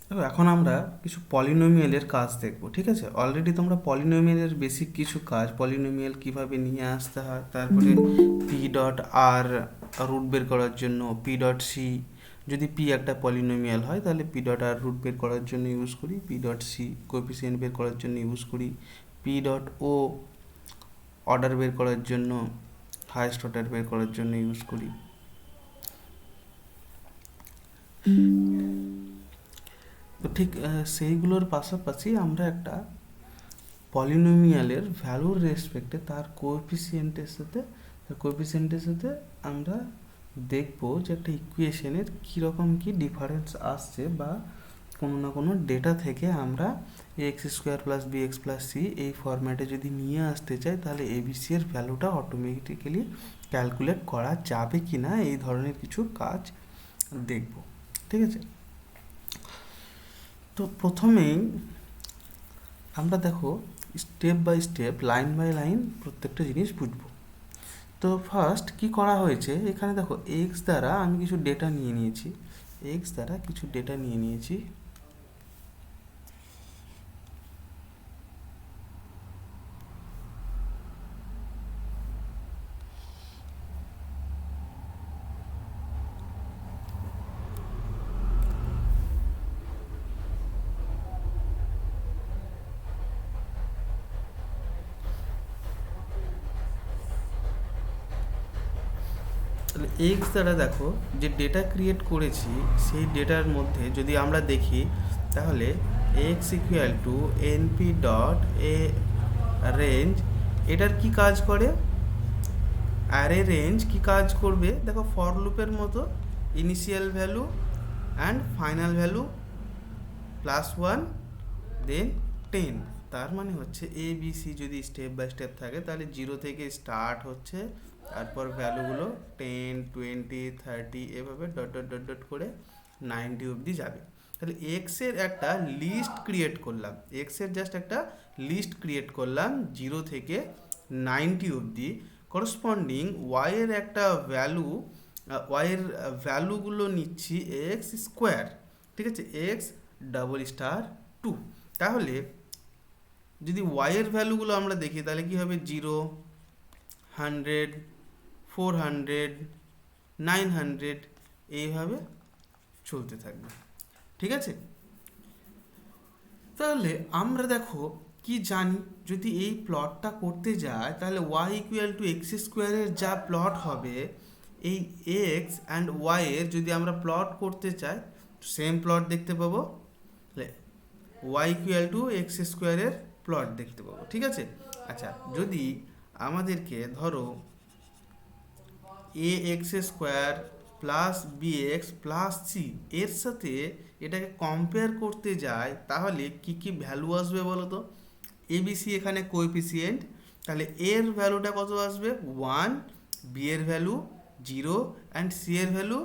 দেখো এখন আমরা কিছু পলিনোমিয়ালের কাজ দেখব, ঠিক আছে? অলরেডি তোমরা পলিনোমিয়ালের বেসিক কিছু কাজ, পলিনোমিয়াল কিভাবে নিয়ে আসতে হয়, তারপরে পি ডট আর রুট বের করার জন্য, পি ডট সি, যদি পি একটা পলিনোমিয়াল হয় তাহলে পি ডট আর রুট বের করার জন্য ইউজ করি, পি ডট সি কোএফিসিয়েন্ট বের করার জন্য ইউজ করি, পি ডট ও অর্ডার বের করার জন্য, হায়েস্ট অর্ডার বের করার জন্য ইউজ করি। তো ঠিক সেইগুলোর পাশাপাশি আমরা একটা পলিনোমিয়ালের ভ্যালুর রেসপেক্টে তার কোএফিসিয়েন্টের সাথে আমরা দেখব যে একটা ইকুয়েশনের কীরকম কী ডিফারেন্স আসছে, বা কোনো না কোনো ডেটা থেকে আমরা x square plus B x plus C এই ফরম্যাটে যদি নিয়ে আসতে চাই তাহলে এবিসি এর ভ্যালুটা অটোমেটিক্যালি ক্যালকুলেট করা যাবে কি না, এই ধরনের কিছু কাজ দেখব, ঠিক আছে? তো প্রথমেই আমরা দেখো step by step, line by line প্রত্যেকটা জিনিস বুঝবো। তো ফার্স্ট কি করা হয়েছে, এখানে দেখো এক্স দ্বারা আমি কিছু ডেটা নিয়ে নিয়েছি, এক্স দ্বারা কিছু ডেটা নিয়ে নিয়েছি। তাহলে এক্স দ্বারা দেখো যে ডেটা ক্রিয়েট করেছি, সেই ডেটার মধ্যে যদি আমরা দেখি তাহলে x equal to NP dot a range, এটার কি কাজ করে, অ্যারে রেঞ্জ কি কাজ করবে দেখো, ফর লুপের মতো initial value and final value plus one then 10। তার মানে হচ্ছে এ বি সি যদি স্টেপ বাই স্টেপ থাকে তাহলে জিরো থেকে স্টার্ট হচ্ছে, তারপর ভ্যালুগুলো 10 20 30 এভাবে ডট ডট ডট ডট করে 90 অবধি যাবে। তাহলে এক্সের একটা লিস্ট ক্রিয়েট করলাম, এক্সের জাস্ট একটা লিস্ট ক্রিয়েট করলাম জিরো থেকে 90 অবধি। করসপন্ডিং ওয়াইয়ের একটা ভ্যালু, ওয়াইয়ের ভ্যালুগুলো নিচ্ছি এক্স স্কোয়ার, ঠিক আছে, এক্স ডাবল স্টার 2। তাহলে যদি ওয়াইয়ের ভ্যালুগুলো আমরা দেখি তাহলে কি হবে, 0 100 400 900 এইভাবে চলতে থাকবে, ঠিক আছে? তাহলে আমরা দেখো কি জানি, যদি এই প্লটটা করতে যায় তাহলে ওয়াই ইকুয়াল টু এক্স স্কোয়ারের যা প্লট হবে, এই এক্স অ্যান্ড ওয়াই এর যদি আমরা প্লট করতে চাই সেম প্লট দেখতে পাবো, তাহলে ওয়াই ইকুয়াল টু এক্স স্কোয়ারের প্লট দেখতে পাবো, ঠিক আছে? আচ্ছা, যদি আমাদেরকে ধরো A x square plus B x plus C এর সাথে এটাকে কম্পেয়ার করতে যায় তাহলে কি কি ভ্যালু আসবে বলো তো? এবিসি এখানে কোএফিসিয়েন্ট, তাহলে এর ভ্যালুটা কত আসবে, 1, বি এর ভ্যালু 0 অ্যান্ড সি এর ভ্যালু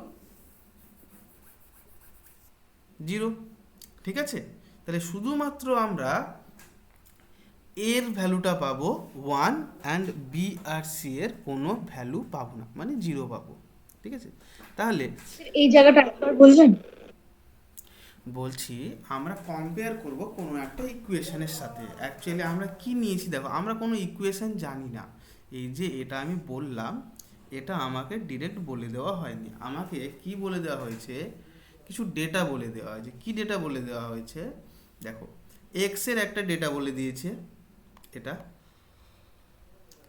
0, ঠিক আছে? তাহলে শুধুমাত্র আমরা এর ভ্যালুটা পাবো 1 অ্যান্ড বি আর সি এর কোনো ভ্যালু পাবো না, মানে 0 পাবো, ঠিক আছে? তাহলে এই জায়গাটা একবার বলবেন? বলছি আমরা কম্পেয়ার করব কোনো একটা ইকুয়েশনের সাথে, অ্যাকচুয়ালি আমরা কি নিয়েছি দেখো, আমরা কোনো ইকুয়েশন জানি না, এই যে এটা আমি বললাম এটা আমাকে ডিরেক্ট বলে দেওয়া হয়নি, আমাকে কি বলে দেওয়া হয়েছে, কিছু ডেটা বলে দেওয়া হয়েছে। কি ডেটা বলে দেওয়া হয়েছে দেখো, এক্স এর একটা ডেটা বলে দিয়েছে এটা,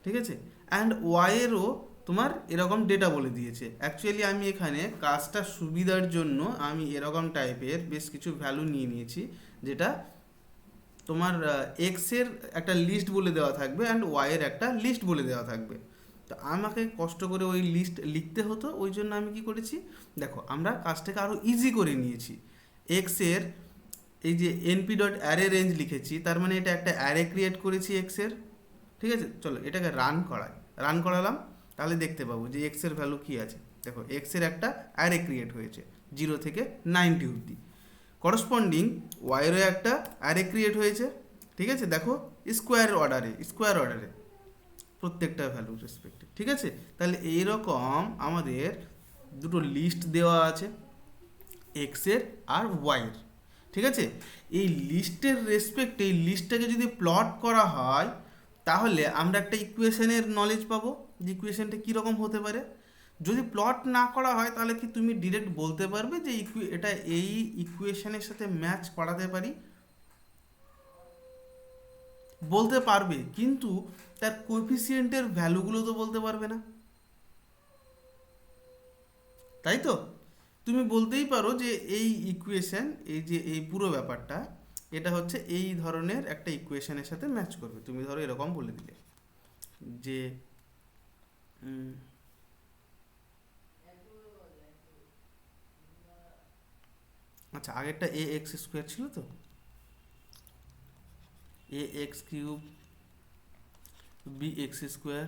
ঠিক আছে, অ্যান্ড ওয়াইয়েরও তোমার এরকম ডেটা বলে দিয়েছে। অ্যাকচুয়ালি আমি এখানে কাজটা সুবিধার জন্য আমি এরকম টাইপের বেশ কিছু ভ্যালু নিয়ে নিয়েছি, যেটা তোমার এক্সের একটা লিস্ট বলে দেওয়া থাকবে অ্যান্ড ওয়াইয়ের একটা লিস্ট বলে দেওয়া থাকবে। তো আমাকে কষ্ট করে ওই লিস্ট লিখতে হতো, ওই জন্য আমি কি করেছি দেখো, আমরা কাজটাকে আরও ইজি করে নিয়েছি। এক্সের এই যে এনপি ডট অ্যারে রেঞ্জ লিখেছি, তার মানে এটা একটা অ্যারে ক্রিয়েট করেছি এক্সের, ঠিক আছে? চলো এটাকে রান করাই, রান করালাম, তাহলে দেখতে পাবো যে এক্স এর ভ্যালু কি আছে। দেখো এক্স এর একটা অ্যারে ক্রিয়েট হয়েছে 0 থেকে 90 অবধি। করসপন্ডিং ওয়াইয়েরও একটা অ্যারে ক্রিয়েট হয়েছে, ঠিক আছে, দেখো স্কোয়ার অর্ডারে প্রত্যেকটা ভ্যালু রেসপেক্টে, ঠিক আছে? তাহলে এইরকম আমাদের দুটো লিস্ট দেওয়া আছে এক্সের আর ওয়াইয়ের, ঠিক আছে? এই লিস্টের রেসপেক্টে এই লিস্টটাকে যদি প্লট করা হয় তাহলে আমরা একটা ইকুয়েশনের নলেজ পাবো যে ইকুয়েশনটা কীরকম হতে পারে। যদি প্লট না করা হয় তাহলে কি তুমি ডিরেক্ট বলতে পারবে যে এটা এই ইকুয়েশনের সাথে ম্যাচ করাতে পারি? বলতে পারবে, কিন্তু তার কোএফিসিয়েন্টের ভ্যালুগুলো তো বলতে পারবে না, তাই তো? তুমি বলতেই পারো যে এই ইকুয়েশন, এই যে এই পুরো ব্যাপারটা, এটা হচ্ছে এই ধরনের একটা ইকুয়েশনের সাথে ম্যাচ করবে। তুমি ধরো এরকম বলে দিলে যে উম, আচ্ছা, আগেরটা এ এক্স স্কোয়ার ছিল তো, A X cube B X square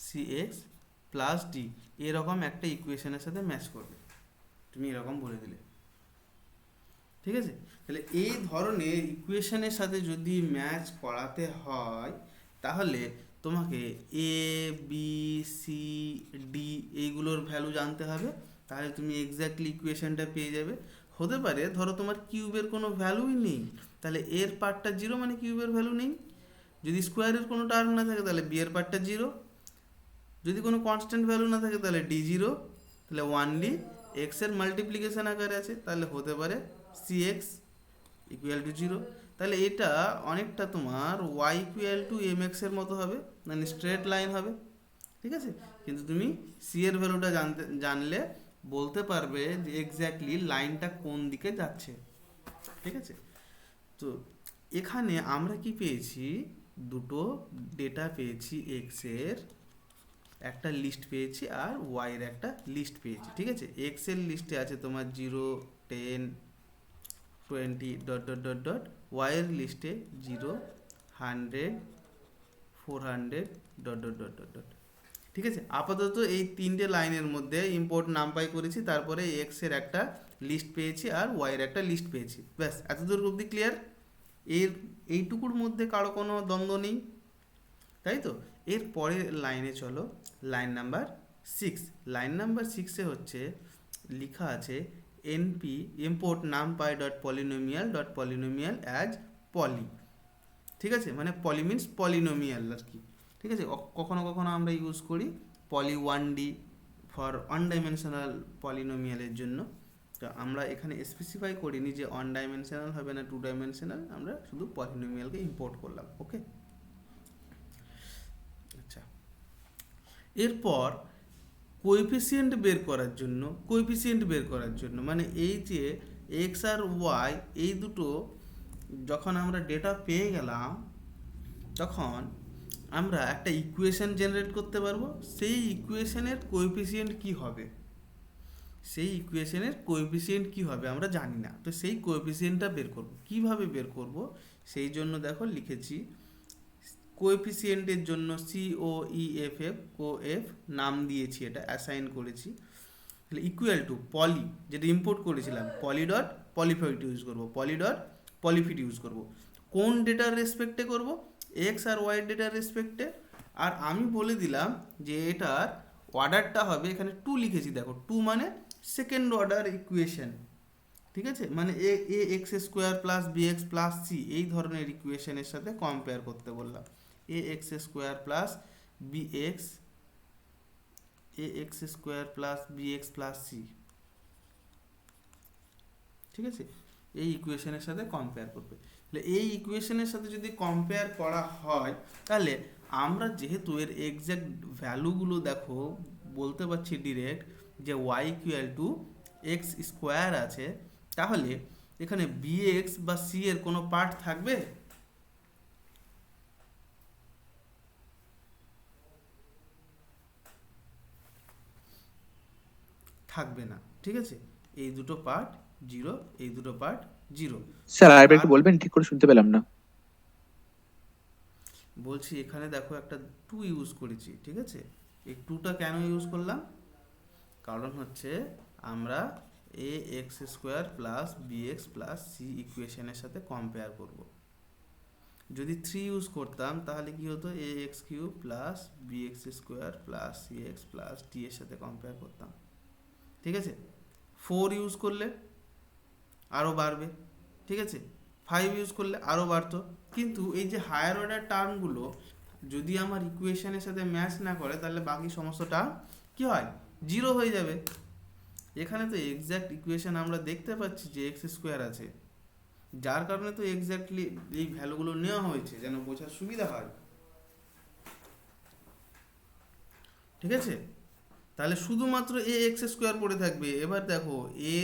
C X plus D, এরকম একটা ইকুয়েশনের সাথে ম্যাচ করবে। তুমি এরকম বলে দিলে, ঠিক আছে? তাহলে এই ধরনের ইকুয়েশনের সাথে যদি ম্যাচ করাতে হয় তাহলে তোমাকে এ বি সি ডি এইগুলোর ভ্যালু জানতে হবে, তাহলে তুমি এক্স্যাক্টলি ইকুয়েশনটা পেয়ে যাবে। হতে পারে ধরো তোমার কিউবের কোনো ভ্যালুই নেই, তাহলে এর পার্টটা জিরো, মানে কিউবের ভ্যালু নেই। যদি স্কোয়ারের কোনো টার্ম না থাকে তাহলে বি এর পার্টটা জিরো। যদি কোনো কনস্ট্যান্ট ভ্যালু না থাকে তাহলে ডি জিরো। তাহলে ওয়ানলি এক্স এর মাল্টিপ্লিকেশন আকারে আছে, তাহলে হতে পারে C x equal to zero. তাহলে এটা অনেকটা তোমার ওয়াই ইকুয়াল টু এম এক্সের মতো হবে, মানে স্ট্রেট লাইন হবে, ঠিক আছে? কিন্তু তুমি সি এর ভ্যালুটা জানলে বলতে পারবে যে এক্স্যাক্টলি লাইনটা কোন দিকে যাচ্ছে, ঠিক আছে? তো এখানে আমরা কি পেয়েছি, দুটো ডেটা পেয়েছি, এক্স এর একটা লিস্ট পেয়েছি আর ওয়াই এর একটা লিস্ট পেয়েছি, ঠিক আছে? এক্স এর লিস্টে আছে তোমার 0, 10, 20 dot dot dot dot, Y এর লিস্টে 0, 100, 400 dot dot dot dot dot, ঠিক আছে? আপাতত এই তিনটে লাইনের মধ্যে ইম্পোর্ট নামপাই করেছি, তারপরে এক্স এর একটা লিস্ট পেয়েছি আর ওয়াই এর একটা লিস্ট পেয়েছি, ব্যাস এতদূর অবধি ক্লিয়ার? এর এইটুকুর মধ্যে কারো কোনো দ্বন্দ্ব নেই, তাই তো? এর পরের লাইনে চলো, লাইন নাম্বার 6। লাইন নাম্বার 6-এ হচ্ছে লেখা আছে NP import numpy dot polynomial as poly, ঠিক আছে? মানে পলি মিন্স পলিনোমিয়াল আর কি, ঠিক আছে? কখনো কখনো আমরা ইউজ করি পলি 1D ফর ওয়ান ডাইমেনশনাল পলিনোমিয়ালের জন্য। তো আমরা এখানে স্পেসিফাই করিনি যে ওয়ান ডাইমেনশনাল হবে না টু ডাইমেনশনাল, আমরা শুধু পলিনোমিয়ালকে ইম্পোর্ট করলাম, ওকে? আচ্ছা, এরপর কোএফিসিয়েন্ট বের করার জন্য মানে এই যে এক্স আর ওয়াই এই দুটো যখন আমরা ডেটা পেয়ে গেলাম তখন আমরা একটা ইকুয়েশন জেনারেট করতে পারবো। সেই ইকুয়েশনের কোএফিসিয়েন্ট কি হবে আমরা জানি না, তো সেই কোএফিসিয়েন্টটা বের করব। কিভাবে বের করব সেই জন্য দেখো লিখেছি কোএফিসিয়েন্টের জন্য COEFF কোএফ নাম দিয়েছি, এটা অ্যাসাইন করেছি। তাহলে ইকুয়াল টু পলি, যেটা ইম্পোর্ট করেছিলাম, পলিফিট ইউজ করব। কোন ডেটার রেসপেক্টে করব? এক্স আর ওয়াই ডেটার রেসপেক্টে। আর আমি বলে দিলাম যে এটার অর্ডারটা হবে, এখানে 2 লিখেছি, দেখো 2 মানে সেকেন্ড অর্ডার ইকুয়েশন, ঠিক আছে? মানে A x square plus B x plus C এই ধরনের ইকুয়েশনের সাথে কম্পেয়ার করতে বললাম। A x square plus B X B x plus C, ঠিক আছে? এই ইকুয়েশনের সাথে কম্পেয়ার করবে। তাহলে এই ইকুয়েশনের সাথে যদি কম্পেয়ার করা হয় তাহলে আমরা যেহেতু এর এক্স্যাক্ট ভ্যালুগুলো দেখো বলতে পারছি ডিরেক্ট যে Y equal to x square আছে, তাহলে এখানে বি এক্স বা সি এর কোনো পার্ট থাকবে? থাকবে না, ঠিক আছে? এই দুটো পার্ট জিরো, এই দুটো পার্ট জিরো। স্যার আরেকবার আর একটু বলবেন, ঠিক করে শুনতে পেলাম না। বলছি এখানে দেখো একটা 2 ইউজ করেছি, ঠিক আছে? এই 2টা কেন ইউজ করলাম? কারণ হচ্ছে আমরা A x square plus B x plus C ইকুয়েশনের সাথে কম্পেয়ার করব। যদি 3 ইউজ করতাম তাহলে কি হতো, A X cube plus B X square plus C X plus D এর সাথে কম্পেয়ার করতাম, ঠিক আছে? 4 ইউজ করলে আরও বাড়বে, ঠিক আছে, 5 ইউজ করলে আরও বাড়তো। কিন্তু এই যে হায়ার অর্ডার টার্মগুলো যদি আমার ইকুয়েশনের সাথে ম্যাচ না করে তাহলে বাকি সমস্ত টার্ম কী হয়, জিরো হয়ে যাবে। এখানে তো এক্স্যাক্ট ইকুয়েশন আমরা দেখতে পাচ্ছি যে এক্স স্কোয়ার আছে, যার কারণে তো এক্স্যাক্টলি এই ভ্যালুগুলো নেওয়া হয়েছে যেন বোঝার সুবিধা হয়। ঠিক আছে, তাহলে শুধুমাত্র এ এক্স স্কোয়ার পড়ে থাকবে। এবার দেখো এ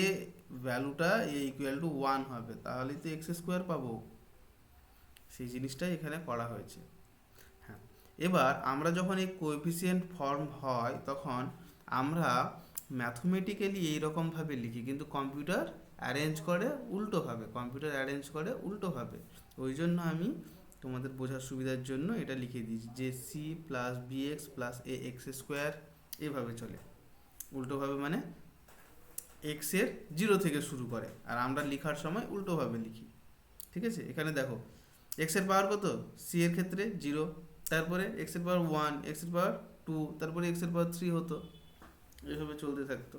ভ্যালুটা এ ইকুয়াল টু 1 হবে, তাহলেই তো এক্স স্কোয়ার পাবো, সেই জিনিসটাই এখানে করা হয়েছে। হ্যাঁ, এবার আমরা যখন এই কোএফিসিয়েন্ট ফর্ম হয় তখন আমরা ম্যাথমেটিক্যালি এইরকমভাবে লিখি, কিন্তু কম্পিউটার অ্যারেঞ্জ করে উল্টোভাবে। ওই জন্য আমি তোমাদের বোঝার সুবিধার জন্য এটা লিখে দিয়েছি যে C plus B x plus A x square এভাবে চলে উল্টোভাবে, মানে এক্সের জিরো থেকে শুরু করে আর আমরা লেখার সময় উল্টোভাবে লিখি। ঠিক আছে, এখানে দেখো এক্সের পাওয়ার কত, সি এর ক্ষেত্রে 0, তারপরে এক্সের পাওয়ার 1, এক্সের পাওয়ার 2, তারপরে এক্সের পাওয়ার 3 হতো, এভাবে চলতে থাকতো।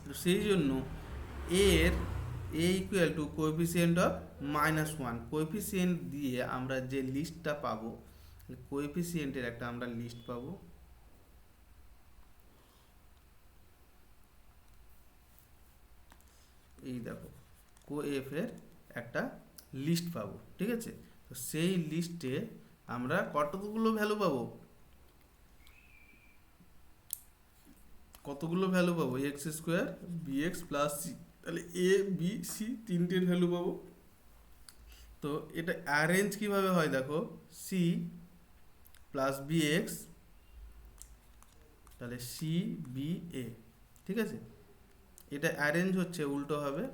তো সেই জন্য এর A equal to coefficient of -1, coefficient দিয়ে আমরা যে লিস্টটা পাবো, কোএফিসিয়েন্টের একটা আমরা লিস্ট পাবো। এই দেখো কোএফ এর একটা লিস্ট পাবো। ঠিক আছে, তো সেই লিস্টে আমরা কতগুলো ভ্যালু পাবো, X square B x plus C, তাহলে এ বি সি তিনটের ভ্যালু পাবো। তো এটা অ্যারেঞ্জ কিভাবে হয় দেখো, সি প্লাস বি এক্স, তাহলে সি বি এ। ঠিক আছে, এটা অ্যারেঞ্জ হচ্ছে উল্টো হবে,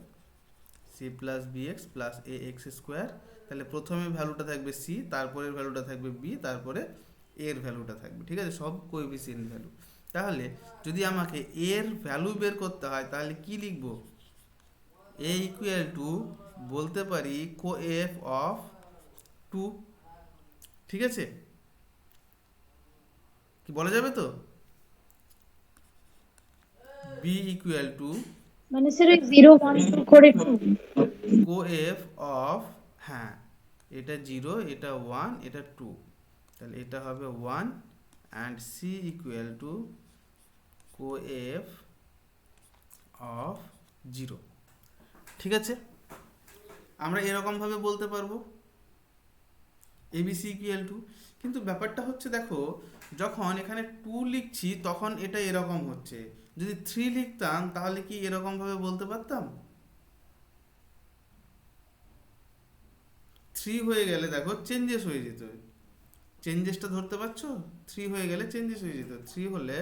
C plus B x plus A x square. তাহলে প্রথমে ভ্যালুটা থাকবে সি, তারপরের ভ্যালুটা থাকবে বি, তারপরে এর ভ্যালুটা থাকবে। ঠিক আছে, সব কোএফিসিয়েন্ট ভ্যালু। তাহলে যদি আমাকে এর ভ্যালু বের করতে হয় তাহলে কি লিখবো, এ ইকুয়াল টু বলতে পারি কোএফ অফ 2। ঠিক আছে, কি বলা যাবে তো, বি ইকুয়াল টু মানে স্যার ওই 0 1 2 করে কোএফ অফ, হ্যাঁ এটা 0, এটা 1, এটা 2, তাহলে এটা হবে 1 and C equal to coeff of 0। ঠিক আছে, আমরা এরকমভাবে বলতে পারবো এবিসি ইকুয়াল টু। কিন্তু ব্যাপারটা হচ্ছে দেখো, যখন এখানে 2 লিখছি তখন এটা এরকম হচ্ছে, যদি 3 লিখতাম তাহলে কি এরকমভাবে বলতে পারতাম। 3 হয়ে গেলে দেখো চেঞ্জেস হয়ে যেত, চেঞ্জেসটা ধরতে পারছো, 3 হয়ে গেলে চেঞ্জেস হয়ে যেত। 3 হলে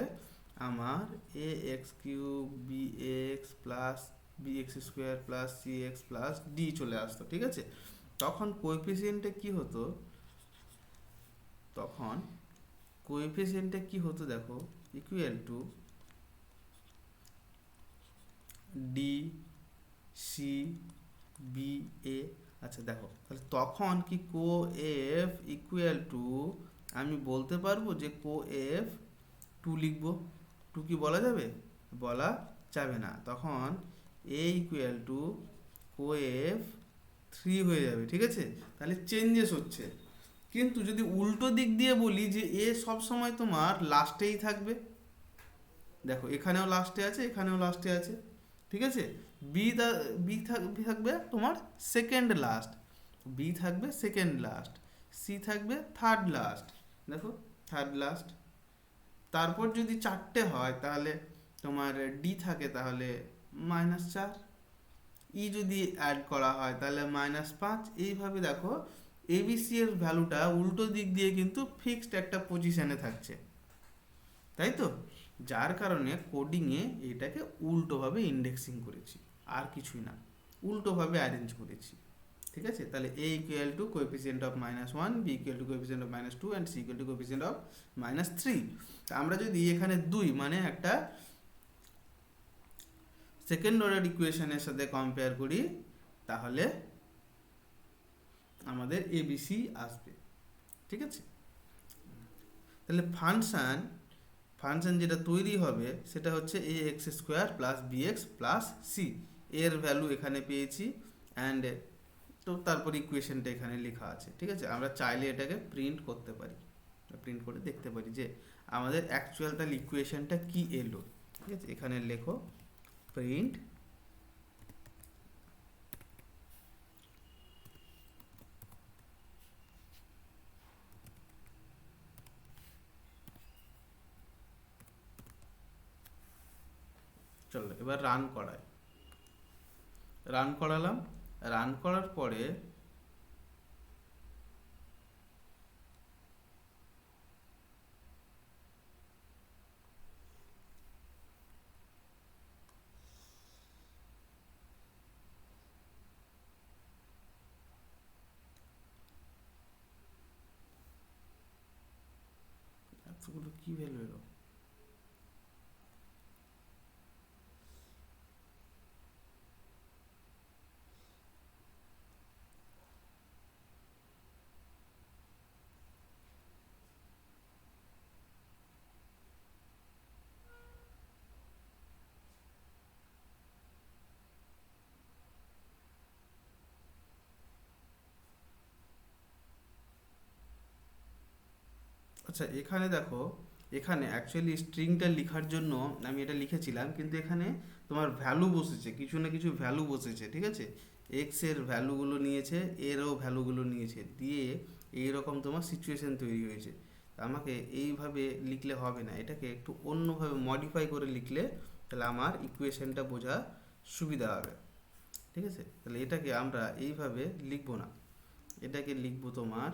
আমার A X cube B x plus B X square plus C X plus D চলে আসতো। ঠিক আছে, তখন কোএফিসিয়েন্টে কি হতো দেখো, equal to D C B A. আচ্ছা দেখো, তাহলে তখন কি কোএফ ইকুয়াল টু, আমি বলতে পারবো যে কোএফ 2 লিখবো। 2 কি বলা যাবে, বলা যাবে না, তখন এ ইকুয়াল টু কোএফ 3 হয়ে যাবে। ঠিক আছে, তাহলে চেঞ্জেস হচ্ছে। কিন্তু যদি উল্টো দিক দিয়ে বলি যে এ সব সময় তোমার লাস্টেই থাকবে, দেখো এখানেও লাস্টে আছে, এখানেও লাস্টে আছে। ঠিক আছে, বি থাকবে তোমার সেকেন্ড লাস্ট, বি থাকবে সেকেন্ড লাস্ট, সি থাকবে থার্ড লাস্ট, দেখো থার্ড লাস্ট। তারপর যদি 4টে হয় তাহলে তোমার ডি থাকে তাহলে -4, ই যদি অ্যাড করা হয় তাহলে -5। এইভাবে দেখো এবিসি এর ভ্যালুটা উল্টো দিক দিয়ে কিন্তু ফিক্সড একটা পজিশনে থাকছে, তাই তো, যার কারণে কোডিংয়ে এটাকে উল্টোভাবে ইন্ডেক্সিং করেছি, আর কিছুই না, উল্টোভাবে অ্যারেঞ্জ করেছি। ঠিক আছে, তাহলে a equal to coefficient of -1, b equal to coefficient of -2 and c equal to coefficient of -3। তা আমরা যদি এখানে 2 মানে একটা সেকেন্ড অর্ডার ইকুয়েশনের সাথে কম্পেয়ার করি তাহলে আমাদের এবিসি আসবে। ঠিক আছে, তাহলে ফাংশন যেটা তৈরি হবে সেটা হচ্ছে A x square plus B x plus C, এর ভ্যালু এখানে পেয়েছি অ্যান্ড তো তারপর ইকুয়েশনটা এখানে লেখা আছে, ঠিক আছে। আমরা চাইলে এটাকে প্রিন্ট করতে পারি, প্রিন্ট করে দেখতে পারি যে আমাদের অ্যাকচুয়াল তাহলে ইকুয়েশনটা কি এলো, ঠিক আছে। এখানে লেখো প্রিন্ট চলো এবার রান করাই, রান করালাম, রান করার পরে এতগুলো কি ভ্যালু এলো, আচ্ছা এখানে দেখো, এখানে অ্যাকচুয়ালি স্ট্রিংটা লেখার জন্য আমি এটা লিখেছিলাম, কিন্তু এখানে তোমার ভ্যালু বসেছে, কিছু না কিছু ভ্যালু বসেছে, ঠিক আছে। এক্স এর ভ্যালুগুলো নিয়েছে, এরও ভ্যালুগুলো নিয়েছে, দিয়ে এইরকম তোমার সিচুয়েশন তৈরি হয়েছে। আমাকে এইভাবে লিখলে হবে না, এটাকে একটু অন্যভাবে মডিফাই করে লিখলে তাহলে আমার ইকুয়েশনটা বোঝা সুবিধা হবে, ঠিক আছে। তাহলে এটাকে আমরা এইভাবে লিখবো না, এটাকে লিখবো তোমার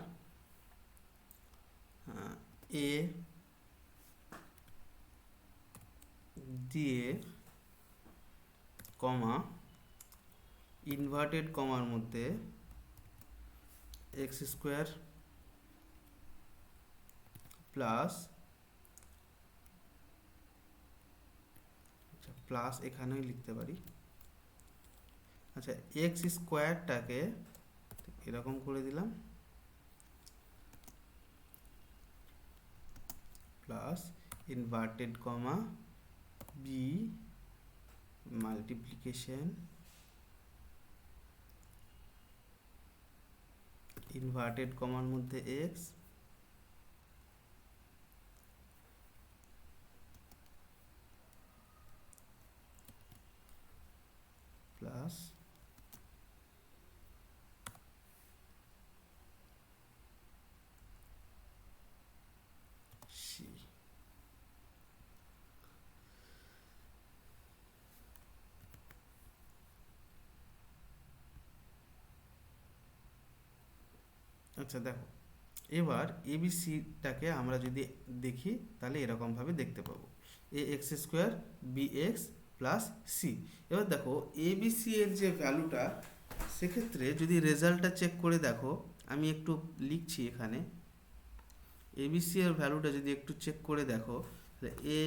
এ দিয়ে কমা ইনভার্টেড কমার মধ্যে এক্স স্কোয়ার প্লাস, আচ্ছা প্লাস এখানেও লিখতে পারি, আচ্ছা এক্স স্কোয়ারটাকে এরকম করে দিলাম plus inverted comma B multiplication inverted কমার মধ্যে এক্স প্লাস সি। আচ্ছা দেখো, এবার এবিসিটাকে আমরা যদি দেখি তাহলে এরকমভাবে দেখতে পাবো, A x square B x plus C. এবার দেখো এবিসি এর যে ভ্যালুটা, সেক্ষেত্রে যদি রেজাল্টটা চেক করে দেখো, আমি একটু লিখছি এখানে, এবিসি এর ভ্যালুটা যদি একটু চেক করে দেখো, a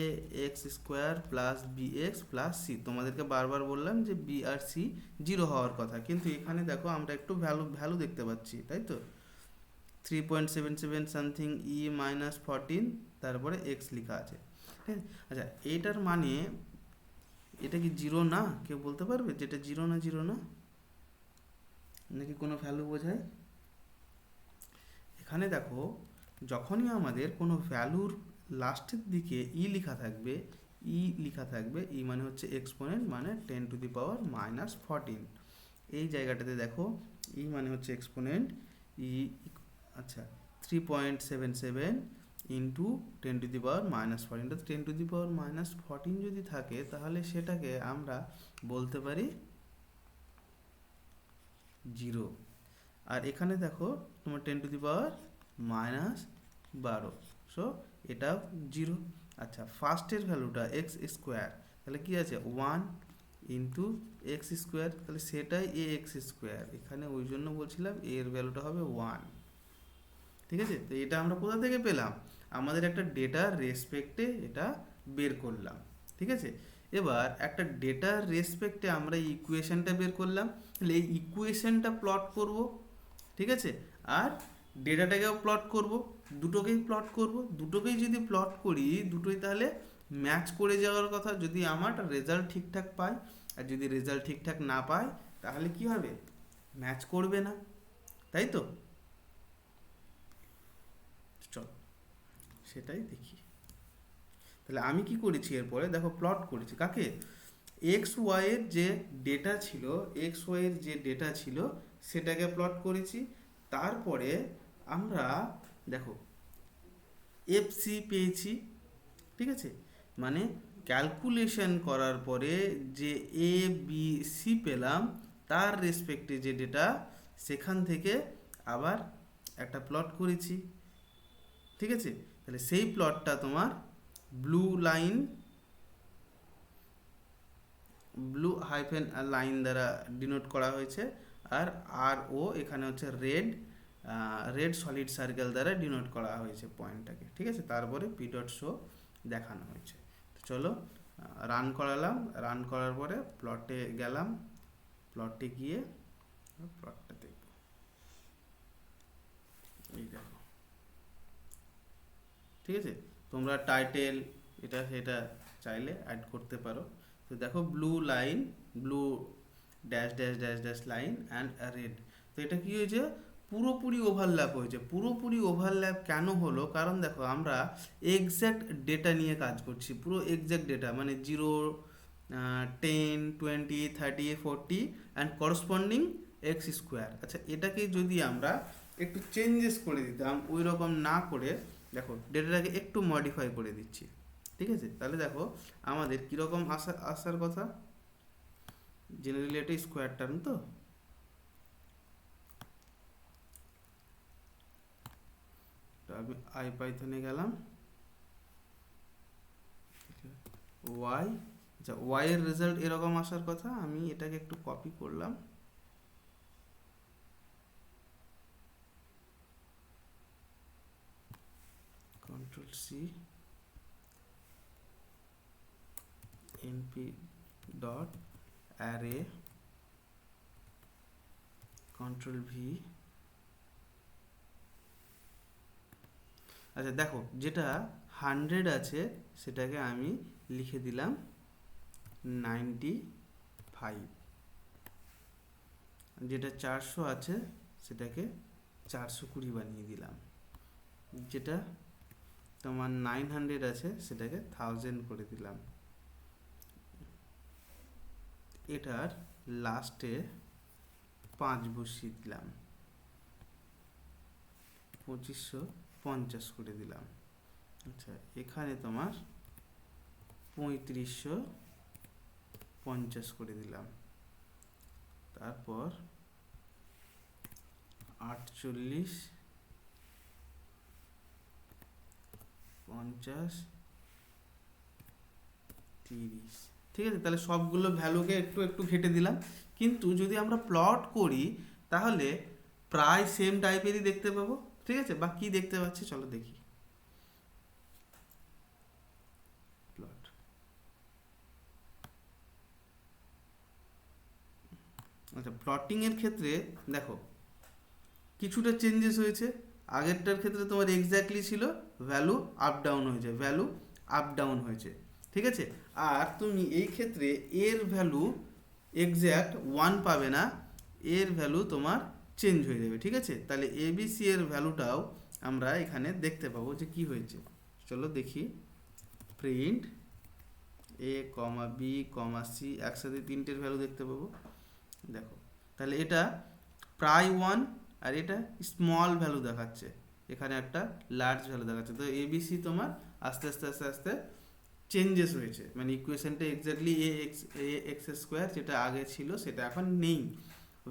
x square plus B x plus c, তোমাদেরকে বারবার বললাম যে বি আর সি জিরো হওয়ার কথা, কিন্তু এখানে দেখো আমরা একটু ভ্যালু দেখতে পাচ্ছি, তাই তো 3.77 সামথিং ই মাইনাস 14, তারপরে এক্স লেখা আছে, ঠিক আছে। আচ্ছা এইটার মানে এটা কি জিরো না, কেউ বলতে পারবে যেটা জিরো না, জিরো না নাকি কোনো ভ্যালু বোঝায়? এখানে দেখো যখনই আমাদের কোনো ভ্যালুর লাস্টের দিকে ই লেখা থাকবে, ই মানে হচ্ছে এক্সপোনেন্ট, মানে 10⁻⁻14, এই জায়গাটাতে দেখো ই মানে হচ্ছে এক্সপোনেন্ট, ই আচ্ছা 3.77 ইন্টু 10⁻⁻14, তো 10⁻⁻14 যদি থাকে তাহলে সেটাকে আমরা বলতে পারি জিরো। আর এখানে দেখো তোমার 10⁻⁻12, সো এটাও জিরো। আচ্ছা ফার্স্টের ভ্যালুটা এক্স স্কোয়ার, তাহলে কি আছে 1 ইন্টু এক্স স্কোয়ার, তাহলে সেটাই এ এক্স স্কোয়ার, এখানে ওই জন্য বলছিলাম এর ভ্যালুটা হবে 1, ঠিক আছে। তো এটা আমরা কোথা থেকে পেলাম, আমাদের একটা ডেটার রেসপেক্টে এটা বের করলাম, ঠিক আছে। এবার একটা ডেটার রেসপেক্টে আমরা এই ইকুয়েশনটা বের করলাম, তাহলে এই ইকুয়েশনটা প্লট করব, ঠিক আছে। আর ডেটাটাকেও প্লট করব, দুটোকেই প্লট করব, দুটোকেই যদি প্লট করি দুটোই তাহলে ম্যাচ করে যাওয়ার কথা, যদি আমার রেজাল্ট ঠিকঠাক পায়, আর যদি রেজাল্ট ঠিকঠাক না পায় তাহলে কি হবে, ম্যাচ করবে না, তাই তো? চল সেটাই দেখি। তাহলে আমি কি করেছি, এরপরে দেখো প্লট করেছি কাকে, এক্স ওয়াই এর যে ডেটা ছিল, এক্স ওয়াই এর যে ডেটা ছিল সেটাকে প্লট করেছি। তারপরে আমরা দেখো এফসি পেয়েছি, ঠিক আছে, মানে ক্যালকুলেশন করার পরে যে এ বি সি পেলাম, তার রেসপেক্টে যে ডেটা, সেখান থেকে আবার একটা প্লট করেছি, ঠিক আছে। তাহলে সেই প্লটটা তোমার blue line, blue hyphen line দ্বারা ডিনোট করা হয়েছে, আর আর ও এখানে হচ্ছে রেড, রেড সলিড সার্কেল দ্বারা ডিনোট করা হয়েছে পয়েন্টটাকে, ঠিক আছে। তারপরে পি ডট শো দেখানো হয়েছে। তো চলো রান করালাম, রান করার পরে প্লটে গেলাম, প্লটে গিয়ে প্লটটা দেখব, এই দেখো, ঠিক আছে। তোমরা টাইটেল এটা সেটা চাইলে অ্যাড করতে পারো। তো দেখো blue line, blue dash dash dash dash line and red. তো এটা কি হয়েছে, পুরোপুরি ওভারল্যাপ হয়েছে। পুরোপুরি ওভারল্যাপ কেন হলো, কারণ দেখো আমরা এক্স্যাক্ট ডেটা নিয়ে কাজ করছি, পুরো এক্স্যাক্ট ডেটা, মানে 0, 10, 20, 30, 40 অ্যান্ড করসপন্ডিং এক্স স্কোয়ার। আচ্ছা, এটাকে যদি আমরা একটু চেঞ্জেস করে দিতাম, ওই রকম না করে দেখো ডেটাটাকে একটু মডিফাই করে দিচ্ছি, ঠিক আছে। তাহলে দেখো আমাদের কীরকম আসার কথা, জেনারেলি এটা স্কোয়ার টার্ম, তো আমি আইপাইথনে গেলাম, ওয়াই, আচ্ছা ওয়াই এর রেজাল্ট এরকম আসার কথা, আমি এটাকে একটু কপি করলাম, control C, NP dot array, control V. আচ্ছা দেখো, যেটা 100 আছে সেটাকে আমি লিখে দিলাম 95, যেটা 400 আছে সেটাকে 420 বানিয়ে দিলাম, যেটা তোমার 900 আছে সেটাকে 1000 করে দিলাম। এটার লাস্টে 5 বসিয়ে দিলাম, 2550 করে দিলাম। আচ্ছা এখানে তোমার 3550 করে দিলাম, তারপর 48, 50, 30, ঠিক আছে। তাহলে সবগুলো ভ্যালুকে একটু একটু ঘেটে দিলাম, কিন্তু যদি আমরা প্লট করি তাহলে প্রায় সেম টাইপেরই দেখতে পাবো, ঠিক আছে। বা কি দেখতে পাচ্ছি চলো দেখি, প্লট, আচ্ছা প্লটিং এর ক্ষেত্রে দেখো কিছুটা চেঞ্জেস হয়েছে। আগেরটার ক্ষেত্রে তোমার এক্স্যাক্টলি ছিল ভ্যালু আপ ডাউন হয়েছে, ভ্যালু আপ ডাউন হয়েছে, ঠিক আছে। আর তুমি এই ক্ষেত্রে এর ভ্যালু এক্স্যাক্ট 1 পাবে না, এর ভ্যালু তোমার চেঞ্জ হয়ে যাবে, ঠিক আছে। তাহলে এবিসি এর ভ্যালুটাও আমরা এখানে দেখতে পাবো যে কি হয়েছে। চলো দেখি, প্রিন্ট এ কমা বি কমা সি, একসাথে তিনটের ভ্যালু দেখতে পাবো, দেখো। তাহলে এটা প্রায় 1 আর এটা স্মল ভ্যালু দেখাচ্ছে, এখানে একটা লার্জ ভ্যালু দেখাচ্ছে। তো এবিসি তোমার আস্তে আস্তে আস্তে আস্তে চেঞ্জেস হয়েছে, মানে ইকুয়েশনটা এক্স্যাক্টলি এ এক্স স্কোয়ার যেটা আগে ছিল সেটা এখন নেই,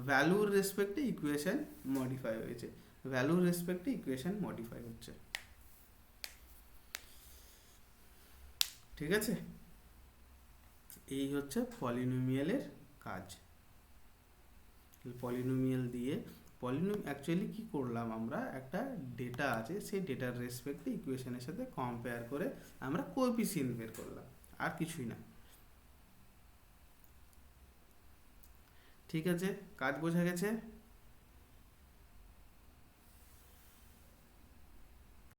ভ্যালুর রেসপেক্টে ইকুয়েশন মডিফাই হয়েছে, ভ্যালুর রেসপেক্টে ইকুয়েশন মডিফাই হচ্ছে, ঠিক আছে। এই হচ্ছে পলিনোমিয়ালের কাজ। পলিনোমিয়াল দিয়ে অ্যাকচুয়ালি কি করলাম, আমরা একটা ডেটা আছে সেই ডেটার রেসপেক্টে ইকুয়েশনের সাথে কম্পেয়ার করে আমরা কোএফিসিয়েন্ট বের করলাম, আর কিছুই না, ঠিক আছে। কাজ বোঝা গেছে।